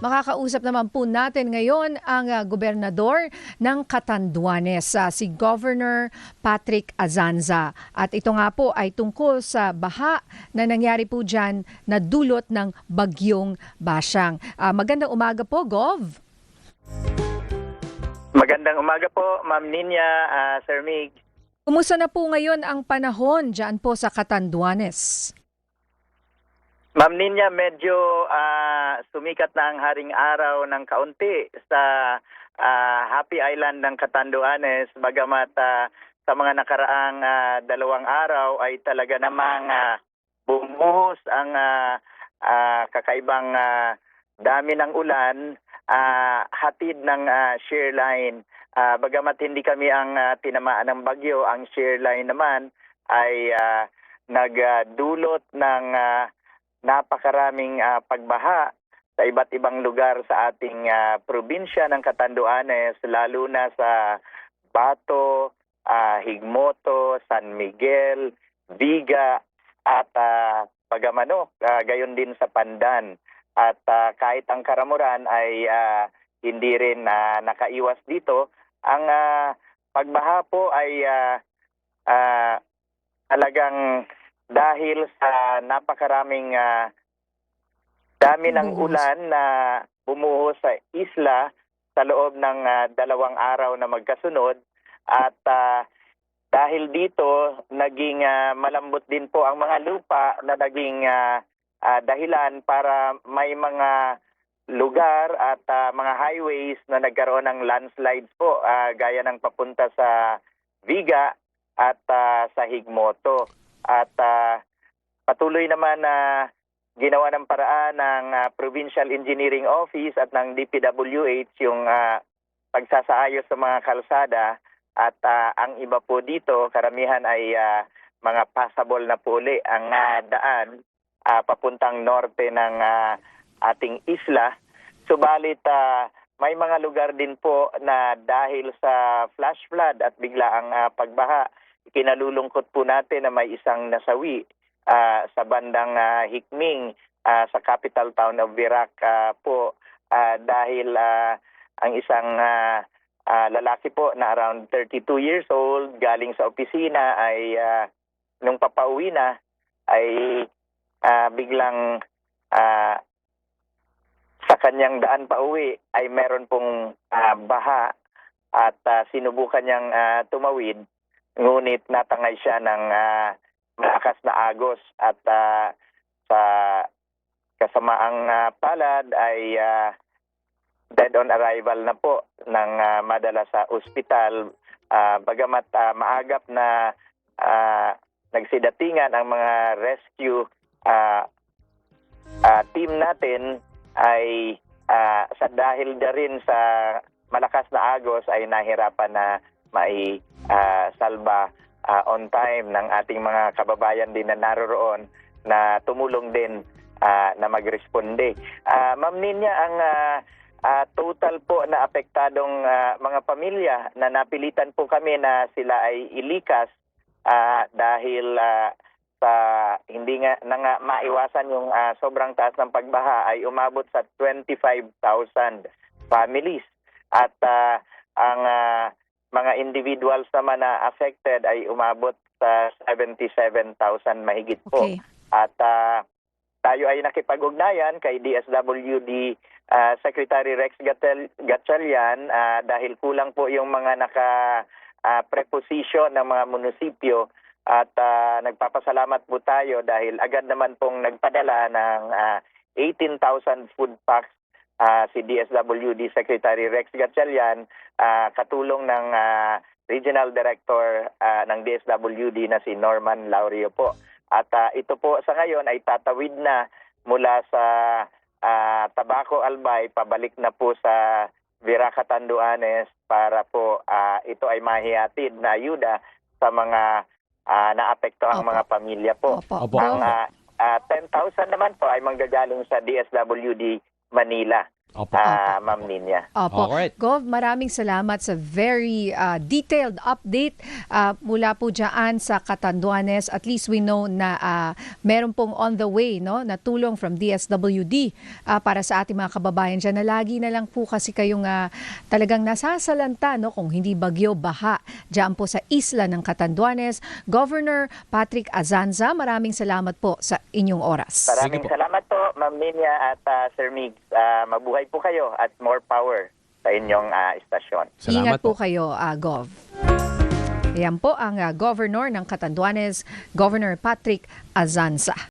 Makakausap naman po natin ngayon ang gobernador ng Catanduanes, si Governor Patrick Azanza. At ito nga po ay tungkol sa baha na nangyari po dyan na dulot ng bagyong Basyang. Magandang umaga po, Gov. Magandang umaga po, Ma'am Ninya, Sir Mig. Kumusta na po ngayon ang panahon dyan po sa Catanduanes? Ma'am Ninya, medyo sumikat na ang haring araw ng kaunti sa Happy Island ng Catanduanes. Bagamat sa mga nakaraang 2 araw ay talaga namang bumuhos ang kakaibang dami ng ulan, hatid ng shear line. Bagamat hindi kami ang tinamaan ng bagyo, ang shear line naman ay nagdulot ng napakaraming pagbaha sa iba't ibang lugar sa ating probinsya ng Catanduanes, lalo na sa Bato, Higmoto, San Miguel, Viga at Pagamano, gayon din sa Pandan. At kahit ang Karamuran ay hindi rin nakaiwas dito, ang pagbaha po ay talagang dahil sa napakaraming dami ng ulan na bumuhos sa isla sa loob ng 2 araw na magkasunod. At dahil dito, naging malambot din po ang mga lupa na naging dahilan para may mga lugar at mga highways na nagkaroon ng landslides po, gaya ng papunta sa Viga at sa Higmoto. At patuloy naman na ginawa ng paraan ng Provincial Engineering Office at ng DPWH yung pagsasaayos sa mga kalsada. At ang iba po dito, karamihan ay mga passable na po uli ang daan papuntang norte ng ating isla. Subalit may mga lugar din po na dahil sa flash flood at bigla ang pagbaha, kinalulungkot po natin na may isang nasawi sa bandang Hikming sa capital town of Virac po dahil ang isang lalaki po na around 32 years old galing sa opisina ay nung papauwi na ay biglang sa kanyang daan pauwi ay meron pong baha at sinubukan niyang tumawid. Ngunit natangay siya ng malakas na agos at sa kasamaang palad ay dead on arrival na po ng madala sa ospital. Bagamat maagap na nagsidatingan ang mga rescue team natin ay sa dahil na rin sa malakas na agos ay nahirapan na may salba on time ng ating mga kababayan din na naroroon na tumulong din na magresponde. Ma'am Ninya, ang total po na apektadong mga pamilya na napilitan po kami na sila ay ilikas dahil sa hindi nga maiwasan yung sobrang taas ng pagbaha ay umabot sa 25,000 families. At ang mga individuals naman na affected ay umabot sa 77,000 mahigit po. Okay. At tayo ay nakipag-ugnayan kay DSWD Secretary Rex Gatchalian dahil kulang po yung mga naka-preposition ng mga munisipyo. At nagpapasalamat po tayo dahil agad naman pong nagpadala ng 18,000 food packs si DSWD Secretary Rex Gatchalian, katulong ng Regional Director ng DSWD na si Norman Laurio po. At ito po sa ngayon ay tatawid na mula sa Tabaco Albay pabalik na po sa Virac Catanduanes para po ito ay mahihatid na ayuda sa mga naapektuhang mga pamilya po. Opo. Ang 10,000 naman po ay manggagaling sa DSWD Manila. Opo. Ma'am Ninya. Opo. Alright. Gov, maraming salamat sa very detailed update mula po dyan sa Catanduanes. At least we know na meron pong on the way, no, na tulong from DSWD para sa ating mga kababayan dyan, na lagi na lang po kasi kayong talagang nasasalanta, no, kung hindi bagyo, baha dyan po sa isla ng Catanduanes. Governor Patrick Azanza, maraming salamat po sa inyong oras. Maraming Sige po. salamat po, Ma'am Ninya at Sir Migs. Mabuhay po kayo at more power sa inyong istasyon. Ingat Salamat po kayo, Gov. Ayan po ang Governor ng Catanduanes, Governor Patrick Azanza.